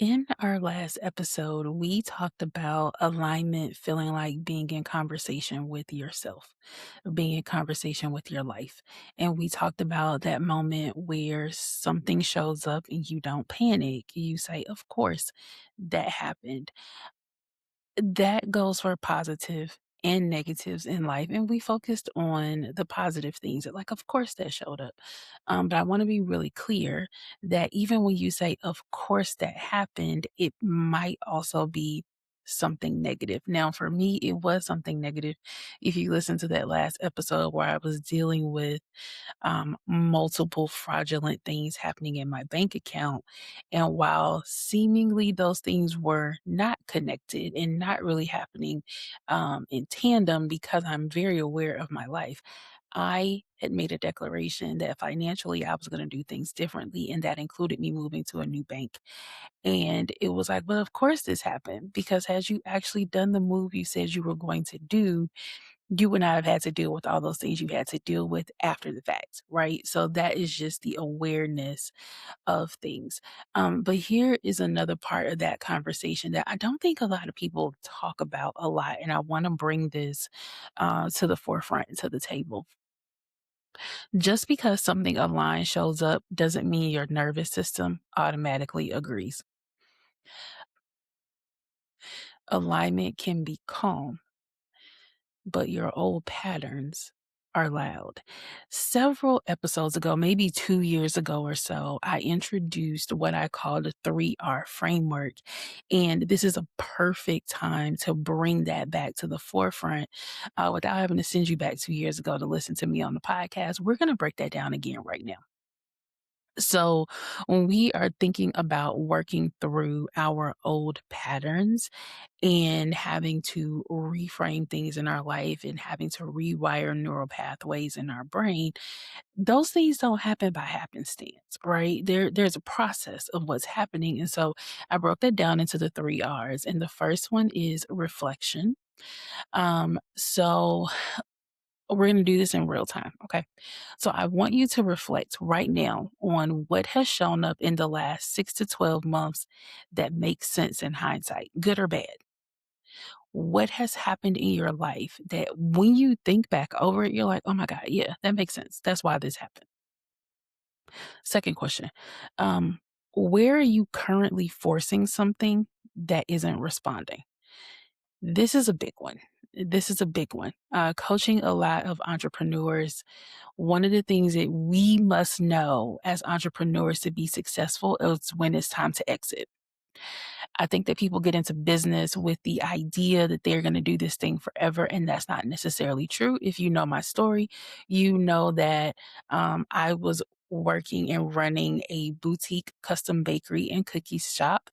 In our last episode, we talked about alignment feeling like being in conversation with yourself, being in conversation with your life. And we talked about that moment where something shows up and you don't panic. You say, Of course, that happened. That goes for positive and negatives in life. And we focused on the positive things that, like, of course, that showed up. But I want to be really clear that even when you say, of course, that happened, it might also be something negative. Now, for me, it was something negative. If you listen to that last episode where I was dealing with multiple fraudulent things happening in my bank account. And while seemingly those things were not connected and not really happening in tandem, because I'm very aware of my life, I had made a declaration that financially I was going to do things differently. And that included me moving to a new bank. And it was like, well, of course this happened because had you actually done the move you said you were going to do, you would not have had to deal with all those things you had to deal with after the fact, right? So that is just the awareness of things. But here is another part of that conversation that I don't think a lot of people talk about a lot. And I want to bring this to the forefront, to the table. Just because something online shows up doesn't mean your nervous system automatically agrees. Alignment can be calm, but your old patterns are loud. Several episodes ago, maybe 2 years ago or so, I introduced what I call the 3R framework. And this is a perfect time to bring that back to the forefront without having to send you back 2 years ago to listen to me on the podcast. We're going to break that down again right now. So, when we are thinking about working through our old patterns, and having to reframe things in our life and having to rewire neural pathways in our brain, those things don't happen by happenstance, right? There's a process of what's happening. And so I broke that down into the 3 R's. And the first one is reflection. So we're going to do this in real time. Okay. So I want you to reflect right now on what has shown up in the last 6 to 12 months that makes sense in hindsight, good or bad. What has happened in your life that when you think back over it, you're like, oh my God, yeah, that makes sense. That's why this happened. Second question. Um, where are you currently forcing something that isn't responding? This is a big one. This is a big one. Coaching a lot of entrepreneurs, one of the things that we must know as entrepreneurs to be successful is when it's time to exit. I think that people get into business with the idea that they're going to do this thing forever, and that's not necessarily true. If you know my story, you know that I was working and running a boutique custom bakery and cookies shop.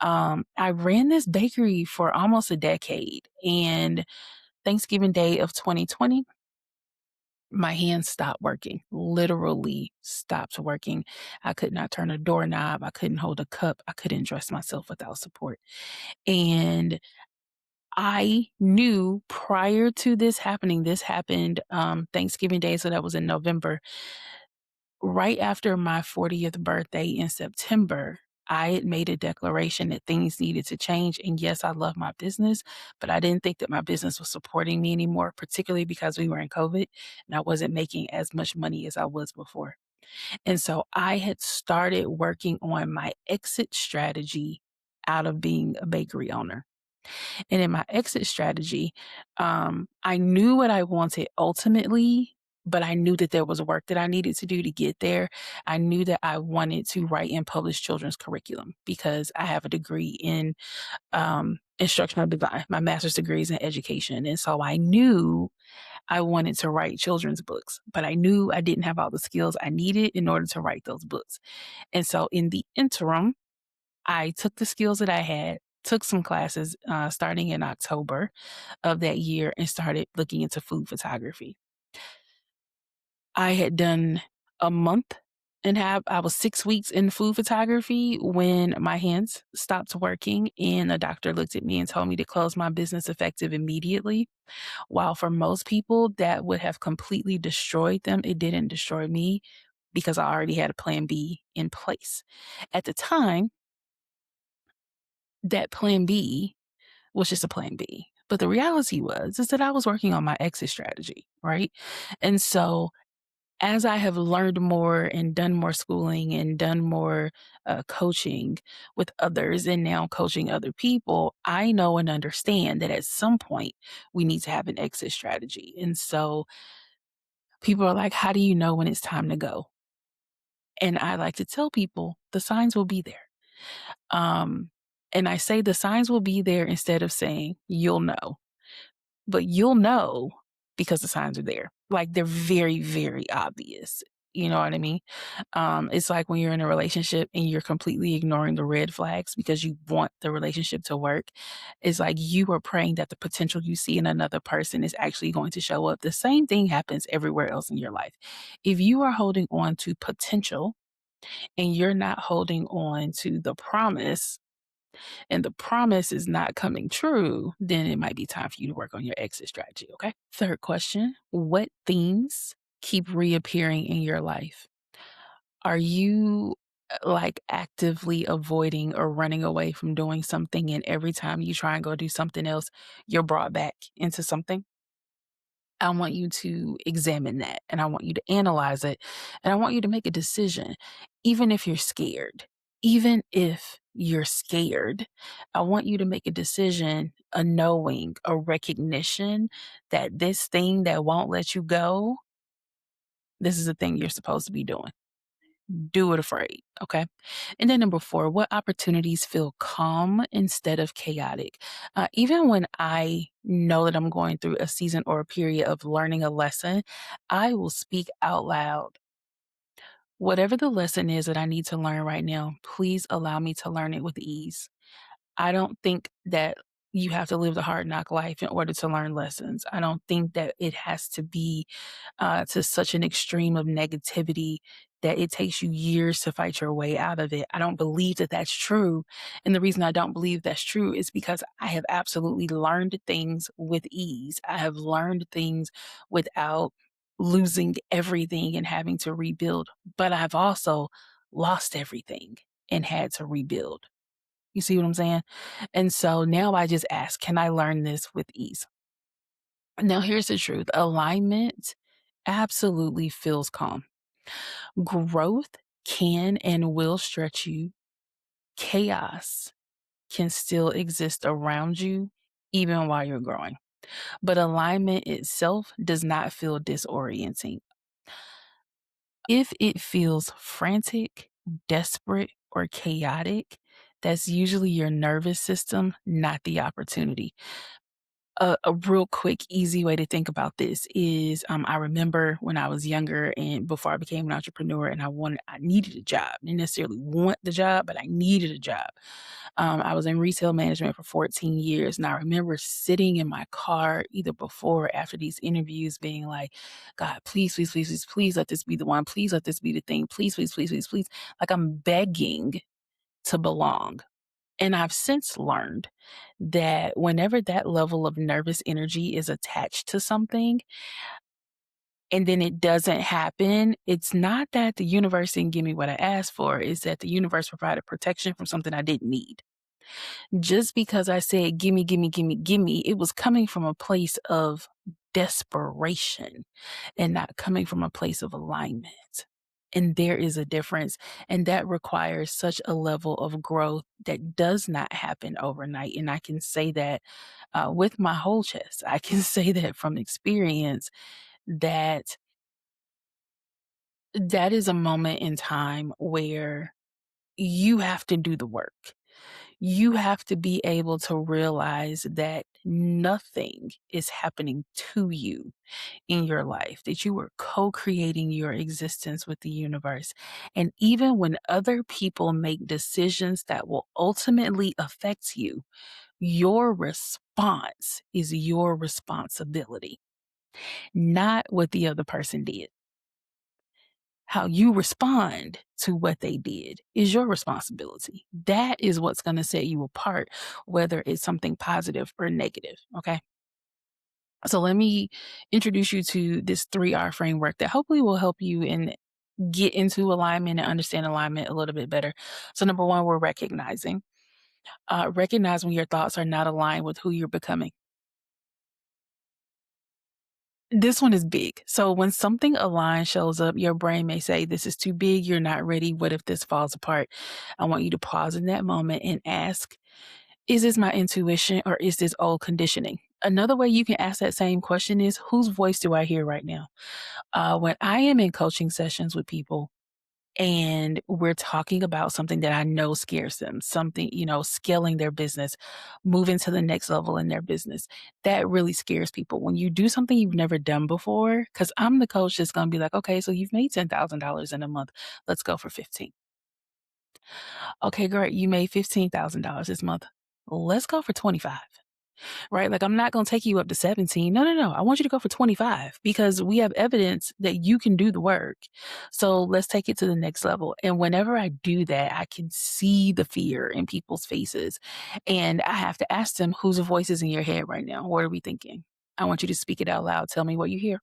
I ran this bakery for almost a decade, and Thanksgiving Day of 2020, my hands stopped working, literally stopped working. I could not turn a doorknob. I couldn't hold a cup. I couldn't dress myself without support. And I knew prior to this happened Thanksgiving Day, so that was in November. Right after my 40th birthday in September, I had made a declaration that things needed to change. And yes, I love my business, but I didn't think that my business was supporting me anymore, particularly because we were in COVID and I wasn't making as much money as I was before. And so I had started working on my exit strategy out of being a bakery owner. And in my exit strategy, I knew what I wanted ultimately, but I knew that there was work that I needed to do to get there. I knew that I wanted to write and publish children's curriculum because I have a degree in instructional design. My master's degree is in education. And so I knew I wanted to write children's books, but I knew I didn't have all the skills I needed in order to write those books. And so in the interim, I took the skills that I had, took some classes starting in October of that year, and started looking into food photography. I had done a month and I was 6 weeks in food photography when my hands stopped working, and a doctor looked at me and told me to close my business effective immediately. While for most people that would have completely destroyed them, it didn't destroy me because I already had a plan B in place. At the time, that plan B was just a plan B. But the reality was is that I was working on my exit strategy, right? And so as I have learned more and done more schooling and done more coaching with others and now coaching other people, I know and understand that at some point we need to have an exit strategy. And so people are like, how do you know when it's time to go? And I like to tell people the signs will be there. Um, and I say the signs will be there instead of saying you'll know. But you'll know because the signs are there. Like, they're very, very obvious. You know what I mean? It's like when you're in a relationship and you're completely ignoring the red flags because you want the relationship to work. It's like you are praying that the potential you see in another person is actually going to show up. The same thing happens everywhere else in your life. If you are holding on to potential and you're not holding on to the promise, and the promise is not coming true, then it might be time for you to work on your exit strategy. Okay. Third question: what themes keep reappearing in your life? Are you like actively avoiding or running away from doing something, and every time you try and go do something else, you're brought back into something? I want you to examine that and I want you to analyze it and I want you to make a decision, even if you're scared. Even if you're scared, I want you to make a decision, a knowing, a recognition that this thing that won't let you go, this is the thing you're supposed to be doing. Do it afraid. Okay. And then number four, what opportunities feel calm instead of chaotic? Even when I know that I'm going through a season or a period of learning a lesson, I will speak out loud. Whatever the lesson is that I need to learn right now, please allow me to learn it with ease. I don't think that you have to live the hard knock life in order to learn lessons. I don't think that it has to be to such an extreme of negativity that it takes you years to fight your way out of it. I don't believe that that's true. And the reason I don't believe that's true is because I have absolutely learned things with ease. I have learned things without losing everything and having to rebuild. But I've also lost everything and had to rebuild. You see what I'm saying? And so now I just ask, can I learn this with ease? Now, here's the truth: alignment absolutely feels calm. Growth can and will stretch you. Chaos can still exist around you, even while you're growing. But alignment itself does not feel disorienting. If it feels frantic, desperate, or chaotic, that's usually your nervous system, not the opportunity. A real quick, easy way to think about this is I remember when I was younger and before I became an entrepreneur and I needed a job. I didn't necessarily want the job, but I needed a job. I was in retail management for 14 years. And I remember sitting in my car either before or after these interviews being like, God, please, please, please, please, please let this be the one. Please let this be the thing. Please, please, please, please, please. Like I'm begging to belong. And I've since learned that whenever that level of nervous energy is attached to something and then it doesn't happen, it's not that the universe didn't give me what I asked for, it's that the universe provided protection from something I didn't need. Just because I said, gimme, gimme, gimme, gimme, it was coming from a place of desperation and not coming from a place of alignment. And there is a difference. And that requires such a level of growth that does not happen overnight. And I can say that with my whole chest. I can say that from experience that that is a moment in time where you have to do the work. You have to be able to realize that nothing is happening to you in your life, that you are co creating your existence with the universe. And even when other people make decisions that will ultimately affect you, your response is your responsibility, not what the other person did. How you respond to what they did is your responsibility. That is what's going to set you apart, whether it's something positive or negative. Okay. So let me introduce you to this 3R framework that hopefully will help you and get into alignment and understand alignment a little bit better. So number one, we're recognizing. Recognize when your thoughts are not aligned with who you're becoming. This one is big. So when something aligned shows up, your brain may say, "This is too big. You're not ready. What if this falls apart?" I want you to pause in that moment and ask, is this my intuition or is this old conditioning? Another way you can ask that same question is, whose voice do I hear right now? When I am in coaching sessions with people, and we're talking about something that I know scares them, something, scaling their business, moving to the next level in their business. That really scares people. When you do something you've never done before, because I'm the coach that's going to be like, okay, so you've made $10,000 in a month. Let's go for 15. Okay, great. You made $15,000 this month. Let's go for 25. Right? Like, I'm not going to take you up to 17. No, no, no. I want you to go for 25 because we have evidence that you can do the work. So let's take it to the next level. And whenever I do that, I can see the fear in people's faces. And I have to ask them, whose voice is in your head right now? What are we thinking? I want you to speak it out loud. Tell me what you hear.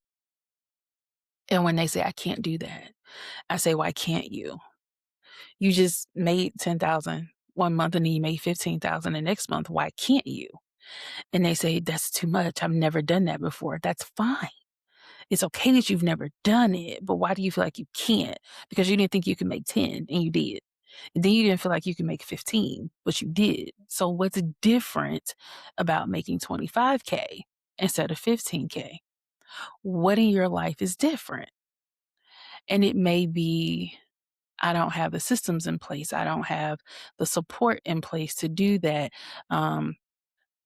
And when they say, I can't do that, I say, why can't you? You just made 10,000 one month and then you made 15,000 the next month. Why can't you? And they say, "That's too much. I've never done that before." That's fine. It's okay that you've never done it, but why do you feel like you can't? Because you didn't think you could make 10 and you did. And then you didn't feel like you could make 15, but you did. So what's different about making 25K instead of 15K? What in your life is different? And it may be, I don't have the systems in place. I don't have the support in place to do that. Um,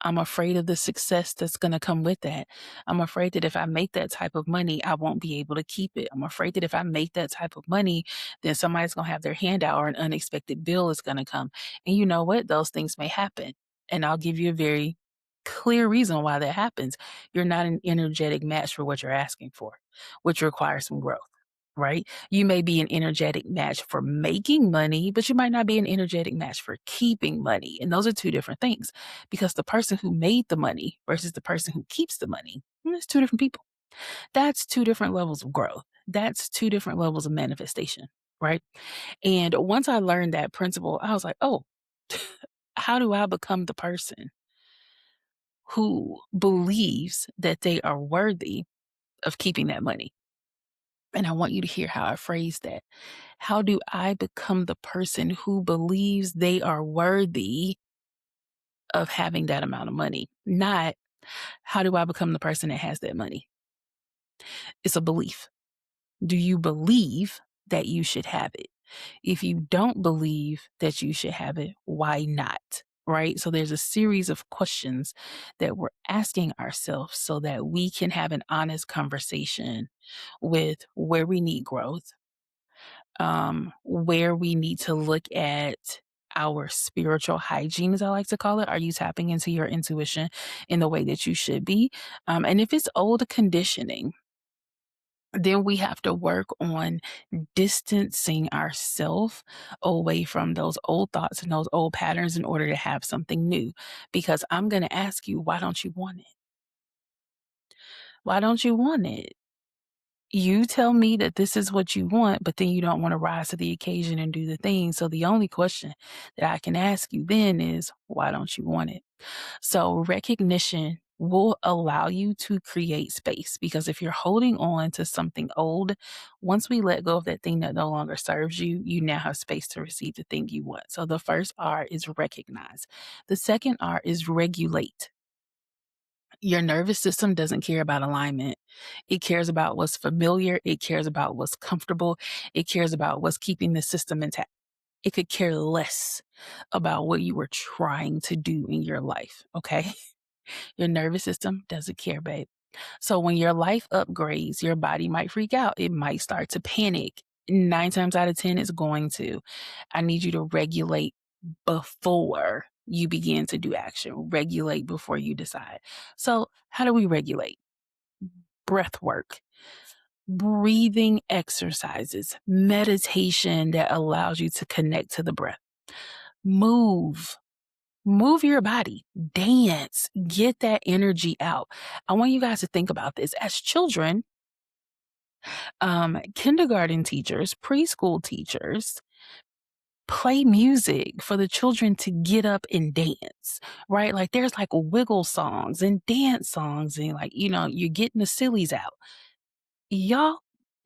I'm afraid of the success that's going to come with that. I'm afraid that if I make that type of money, I won't be able to keep it. I'm afraid that if I make that type of money, then somebody's going to have their hand out or an unexpected bill is going to come. And you know what? Those things may happen. And I'll give you a very clear reason why that happens. You're not an energetic match for what you're asking for, which requires some growth. Right? You may be an energetic match for making money, but you might not be an energetic match for keeping money. And those are two different things because the person who made the money versus the person who keeps the money, it's two different people. That's two different levels of growth. That's two different levels of manifestation. Right. And once I learned that principle, I was like, oh, how do I become the person who believes that they are worthy of keeping that money? And I want you to hear how I phrase that. How do I become the person who believes they are worthy of having that amount of money? Not how do I become the person that has that money? It's a belief. Do you believe that you should have it? If you don't believe that you should have it, why not? Right? So there's a series of questions that we're asking ourselves so that we can have an honest conversation with where we need growth, where we need to look at our spiritual hygiene, as I like to call it. Are you tapping into your intuition in the way that you should be? And if it's old conditioning, then we have to work on distancing ourselves away from those old thoughts and those old patterns in order to have something new. Because I'm going to ask you, why don't you want it? Why don't you want it? You tell me that this is what you want, but then you don't want to rise to the occasion and do the thing. So the only question that I can ask you then is, why don't you want it? So recognition will allow you to create space because if you're holding on to something old, once we let go of that thing that no longer serves you, you now have space to receive the thing you want. So the first R is recognize. The second R is regulate. Your nervous system doesn't care about alignment. It cares about what's familiar. It cares about what's comfortable. It cares about what's keeping the system intact. It could care less about what you were trying to do in your life. Okay. Your nervous system doesn't care, babe. So when your life upgrades, your body might freak out. It might start to panic. 9 times out of 10, it's going to. I need you to regulate before you begin to do action. Regulate before you decide. So, how do we regulate? Breath work, breathing exercises, meditation that allows you to connect to the breath. Move. Move your body, dance, get that energy out. I want you guys to think about this. As children, kindergarten teachers, preschool teachers, play music for the children to get up and dance, right? Like there's like wiggle songs and dance songs and like, you're getting the sillies out. Y'all,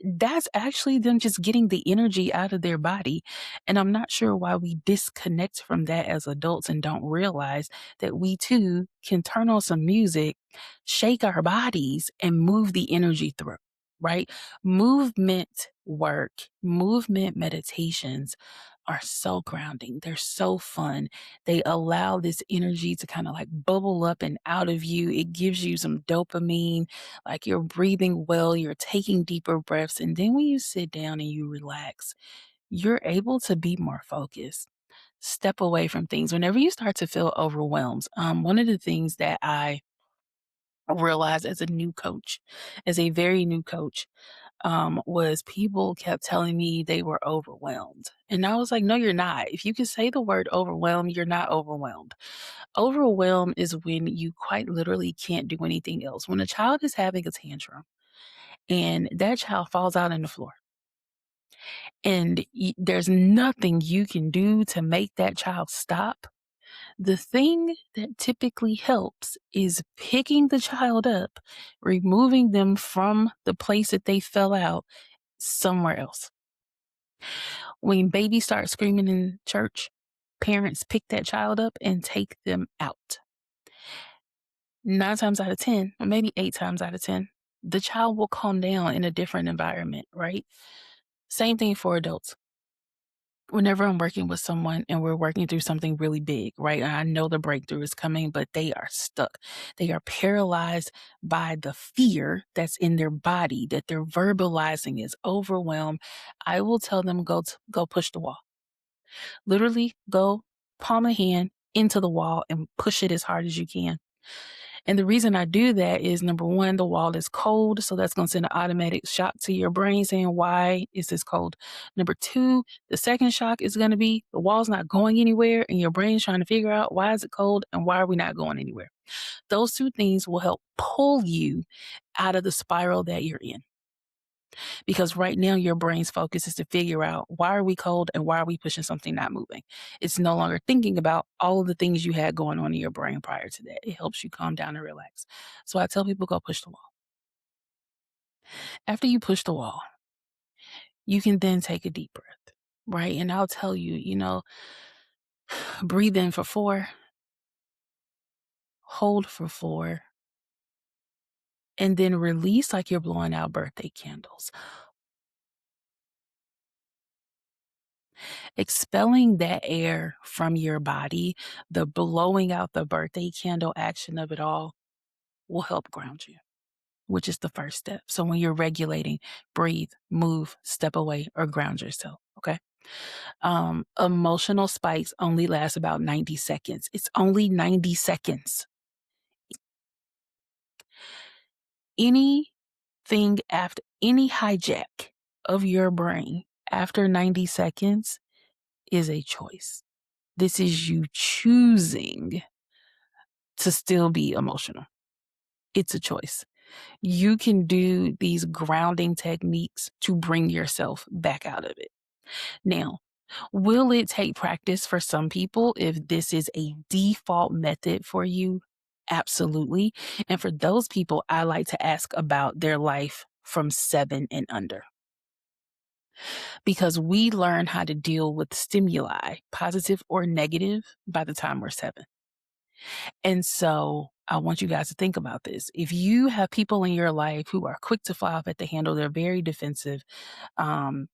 that's actually them just getting the energy out of their body. And I'm not sure why we disconnect from that as adults and don't realize that we too can turn on some music, shake our bodies, and move the energy through, right? Movement work, movement meditations are so grounding. They're so fun. They allow this energy to kind of like bubble up and out of you. It gives you some dopamine, like you're breathing well, you're taking deeper breaths. And then when you sit down and you relax, you're able to be more focused. Step away from things. Whenever you start to feel overwhelmed, one of the things that I realized as a new coach, as a very new coach, was people kept telling me they were overwhelmed. And I was like, no, you're not. If you can say the word overwhelmed, you're not overwhelmed. Overwhelm is when you quite literally can't do anything else. When a child is having a tantrum and that child falls out on the floor and there's nothing you can do to make that child stop, the thing that typically helps is picking the child up, removing them from the place that they fell out somewhere else. When babies start screaming in church, parents pick that child up and take them out. 9 times out of 10, or maybe 8 times out of 10, the child will calm down in a different environment, right? Same thing for adults. Whenever I'm working with someone and we're working through something really big, right? And I know the breakthrough is coming, but they are stuck. They are paralyzed by the fear that's in their body that they're verbalizing is overwhelmed. I will tell them go push the wall. Literally go palm of hand into the wall and push it as hard as you can. And the reason I do that is number one, the wall is cold. So that's going to send an automatic shock to your brain saying, why is this cold? Number two, the second shock is going to be the wall's not going anywhere and your brain's trying to figure out why is it cold and why are we not going anywhere? Those two things will help pull you out of the spiral that you're in. Because right now your brain's focus is to figure out why are we cold and why are we pushing something not moving. It's no longer thinking about all of the things you had going on in your brain prior to that. It helps you calm down and relax. So I tell people go push the wall. After you push the wall, you can then take a deep breath, right? And I'll tell you, breathe in for 4, hold for 4, and then release like you're blowing out birthday candles. Expelling that air from your body, the blowing out the birthday candle action of it all will help ground you, which is the first step. So when you're regulating, breathe, move, step away, or ground yourself. Okay. Emotional spikes only last about 90 seconds. It's only 90 seconds. Anything after any hijack of your brain after 90 seconds is a choice. This is you choosing to still be emotional. It's a choice. You can do these grounding techniques to bring yourself back out of it. Now, will it take practice for some people if this is a default method for you? Absolutely. And for those people, I like to ask about their life from 7 and under. Because we learn how to deal with stimuli, positive or negative, by the time we're 7. And so I want you guys to think about this. If you have people in your life who are quick to fly off at the handle, they're very defensive, um,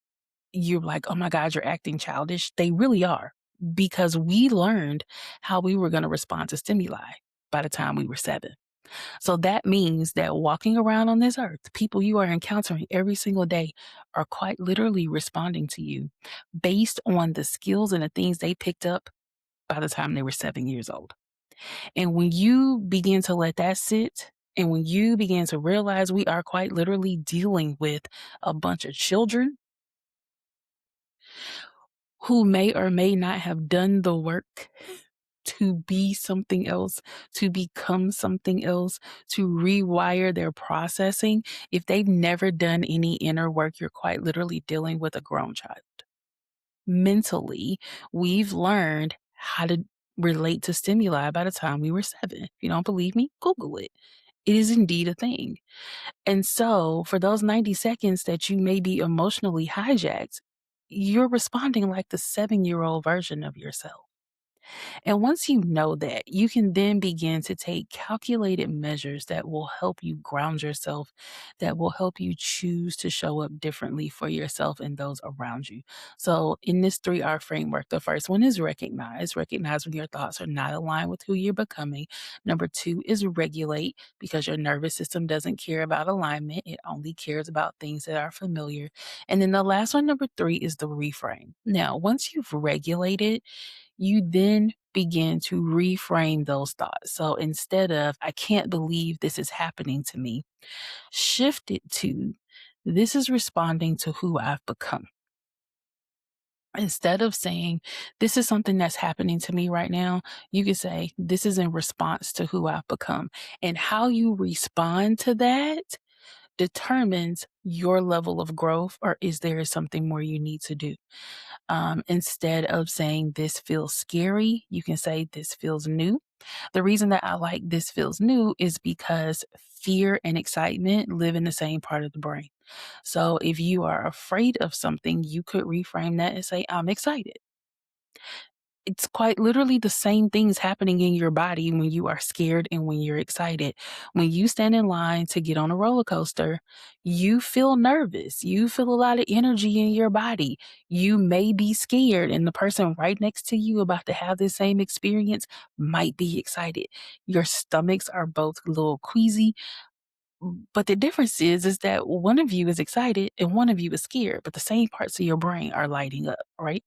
you're like, oh my God, you're acting childish. They really are, because we learned how we were going to respond to stimuli by the time we were 7. So that means that walking around on this earth, people you are encountering every single day are quite literally responding to you based on the skills and the things they picked up by the time they were 7 years old. And when you begin to let that sit, and when you begin to realize we are quite literally dealing with a bunch of children who may or may not have done the work to be something else, to become something else, to rewire their processing, if they've never done any inner work, you're quite literally dealing with a grown child. mentally, we've learned how to relate to stimuli by the time we were 7. If you don't believe me, Google it. It is indeed a thing. And so, for those 90 seconds that you may be emotionally hijacked, you're responding like the 7-year-old version of yourself. And once you know that, you can then begin to take calculated measures that will help you ground yourself, that will help you choose to show up differently for yourself and those around you. So, in this 3R framework, the first one is recognize. Recognize when your thoughts are not aligned with who you're becoming. Number two is regulate, because your nervous system doesn't care about alignment, it only cares about things that are familiar. And then the last one, number three, is the reframe. Now, once you've regulated, you then begin to reframe those thoughts. So instead of, I can't believe this is happening to me, shift it to, this is responding to who I've become. Instead of saying, this is something that's happening to me right now, you could say, this is in response to who I've become. And how you respond to that determines your level of growth, or is there something more you need to do? Instead of saying this feels scary, you can say this feels new. The reason that I like this feels new is because fear and excitement live in the same part of the brain. So if you are afraid of something, you could reframe that and say, I'm excited. It's quite literally the same things happening in your body when you are scared and when you're excited. When you stand in line to get on a roller coaster, you feel nervous. You feel a lot of energy in your body. You may be scared, and the person right next to you about to have this same experience might be excited. Your stomachs are both a little queasy, but the difference is that one of you is excited and one of you is scared, but the same parts of your brain are lighting up, right?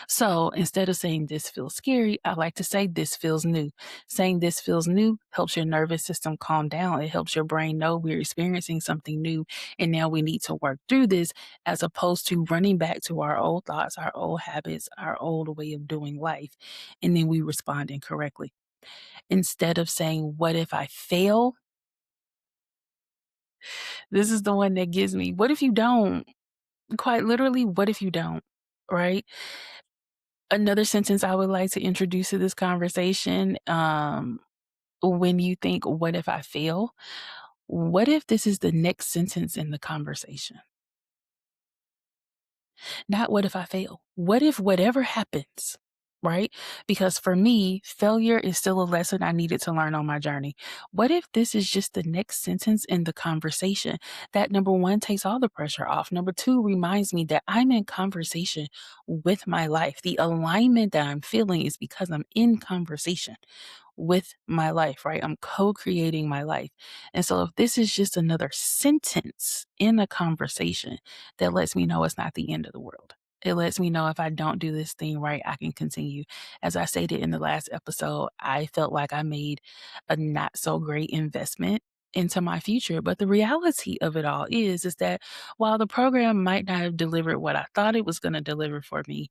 So instead of saying this feels scary, I like to say this feels new. Saying this feels new helps your nervous system calm down. It helps your brain know we're experiencing something new and now we need to work through this, as opposed to running back to our old thoughts, our old habits, our old way of doing life. And then we respond incorrectly. Instead of saying, what if I fail? This is the one that gives me, what if you don't? Quite literally, what if you don't? Right? Another sentence I would like to introduce to this conversation, when you think, what if I fail? What if this is the next sentence in the conversation? Not what if I fail? What if whatever happens, right? Because for me, failure is still a lesson I needed to learn on my journey. What if this is just the next sentence in the conversation? That, number one, takes all the pressure off. Number two, reminds me that I'm in conversation with my life. The alignment that I'm feeling is because I'm in conversation with my life, right? I'm co creating my life. And so if this is just another sentence in a conversation, that lets me know it's not the end of the world. It lets me know if I don't do this thing right, I can continue. As I stated in the last episode, I felt like I made a not so great investment into my future. But the reality of it all is that while the program might not have delivered what I thought it was going to deliver for me,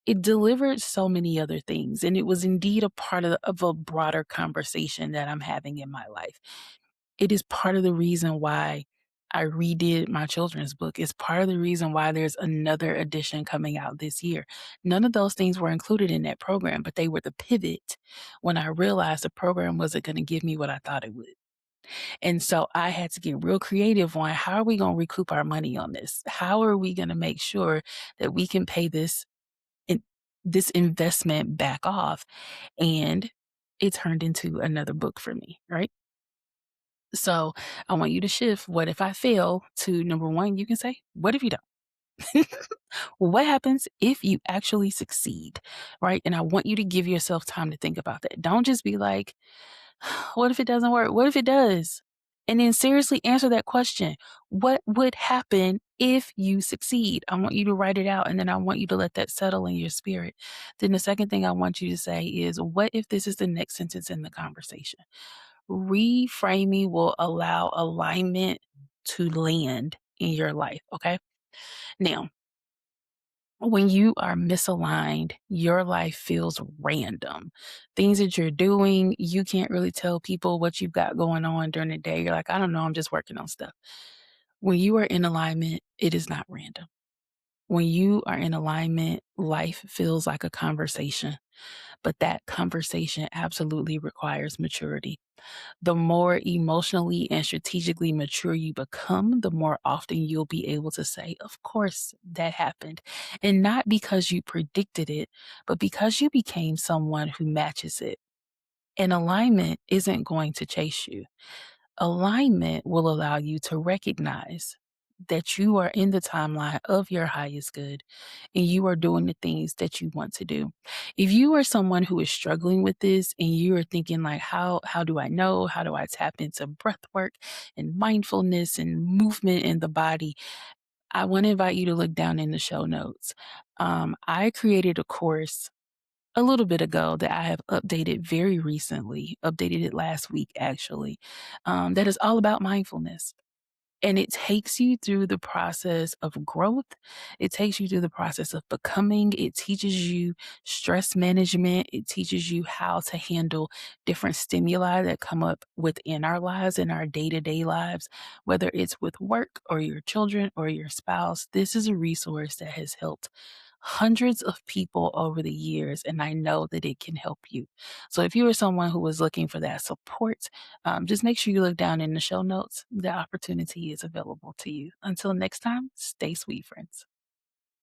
it delivered so many other things. And it was indeed a part of a broader conversation that I'm having in my life. It is part of the reason why I redid my children's book. It's part of the reason why there's another edition coming out this year. None of those things were included in that program, but they were the pivot when I realized the program wasn't going to give me what I thought it would. And so I had to get real creative on, how are we going to recoup our money on this? How are we going to make sure that we can pay in, this investment back off? And it turned into another book for me, right? So I want you to shift what if I fail to, number one, you can say, what if you don't? What happens if you actually succeed? Right. And I want you to give yourself time to think about that. Don't just be like, what if it doesn't work? What if it does? And then seriously answer that question. What would happen if you succeed? I want you to write it out, and then I want you to let that settle in your spirit. Then the second thing I want you to say is, what if this is the next sentence in the conversation? Reframing will allow alignment to land in your life. Okay. Now, when you are misaligned, your life feels random. Things that you're doing, you can't really tell people what you've got going on during the day. You're like, I don't know, I'm just working on stuff. When you are in alignment, it is not random. When you are in alignment, life feels like a conversation, but that conversation absolutely requires maturity. The more emotionally and strategically mature you become, the more often you'll be able to say, "Of course, that happened." And not because you predicted it, but because you became someone who matches it. And alignment isn't going to chase you. Alignment will allow you to recognize that you are in the timeline of your highest good and you are doing the things that you want to do. If you are someone who is struggling with this and you are thinking like how do I know? How do I tap into breath work and mindfulness and movement in the body? I want to invite you to look down in the show notes. I created a course a little bit ago that I have updated very recently, updated it last week actually, that is all about mindfulness. And it takes you through the process of growth. It takes you through the process of becoming. It teaches you stress management. It teaches you how to handle different stimuli that come up within our lives, in our day to day lives, whether it's with work or your children or your spouse. This is a resource that has helped hundreds of people over the years, and I know that it can help you. So if you are someone who is looking for that support, just make sure you look down in the show notes. The opportunity is available to you. Until next time, stay sweet, friends.